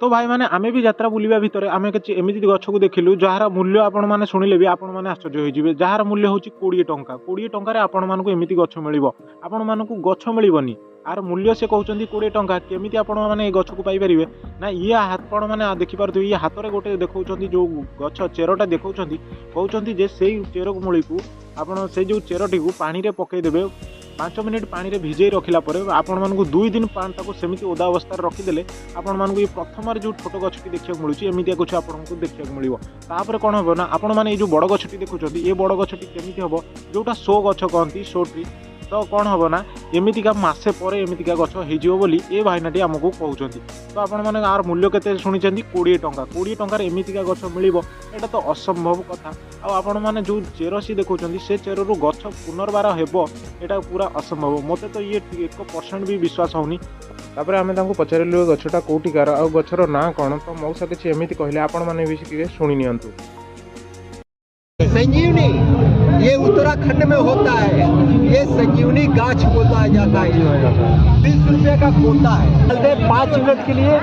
तो भाई मैंने आमे भी यात्रा बुलवा भितर आम कि एमती गछ को देखिलु जार मूल्य आपण मैंने शुणिले भी आपण मैंने आश्चर्य होइजिबे। जार मूल्य हूँ 20 टंका 20 टंकार आपण मानक एमती गछ मिल आपण मानक गछ मिलनी आर मूल्य से कहते 20 टंका केमी आपण मैंने गछ को पाइपर ना ये आपण मैंने देखिपे ये हाथ में गोटे देखा जो गछ चेरटा देखा कहते से चेर मूल को आपण से जो चेरटी को पानी में पकईदेवे 5 मिनिट पानी में भिजे रखला आपण मानक 2 दिन सेमती ओदा अवस्था रखीदे आपण मानक ये प्रथम जो छोट गछटी देखा मिलूँ एमती कुछ आपको देखा मिल तापर कौन हम ना आपण मैंने जो बड़ गछटी देखुं ये बड़ गछटी केमी हम जोटा शो गछ कहती शो ट्री तो कौन हम ना एमतीका मसे पर एमतीका गछ हो बोली ये भाईनाटी आमको कहते तो आपण मैंने यार मूल्य के शुणी 20 टंका 20 टंकार एमतीका गछ मिल एटा तो असंभव कथा आपण मैंने जो चेर देखुं से चेरु गछ पुनर्बार हेबो एटा पूरा असंभव मते तो ये 1% भी विश्वास होनी। तापर आमे तांको पचारिलु गछटा कोठिकार आ गछर ना कौन तो मौसा किछि एमिति कहले आपण माने भी किए सुनी नियंतु। संजीवनी ये उत्तराखंड में होता है, ये संजीवनी गाछ बोला जाता है, 20 रुपये का कोता है 5 मिनट के लिए।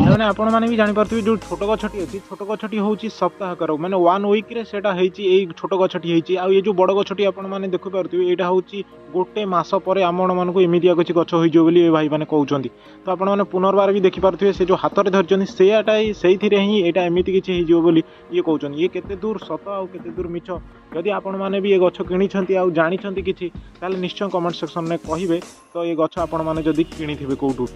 मैंने आपण मैंने भी जानी पार्थिबे जो छोट गछटी अछि छोट गछटी होची सप्ताहकर माने 1 वीक रे सेटा हेची एई छोट गछटी हेची आ ये जो बड़ गछटी आपण माने देखि पार्थिबे एटा होची गोटे मास पर आपण मानक एमितिया किछि गछ होइजो बोली भाई माने कहउचंदी। तो आपण माने पुनर्बार भी देखि पार्थिबे से जो हाथ रे धरचंदी सेटा सेइथिरे ही एटा एमिति किछि हेइजो बोली ये कहउचंदी। ये केते दूर सत आ केते दूर मिछ जदि आपण माने भी ये गछ किनिछंती आ जानिछंती किछि ताले निश्चय कमेंट सेक्शन में कहिबे। तो ये गछ आपण माने जदि किनिथिबे कोठू।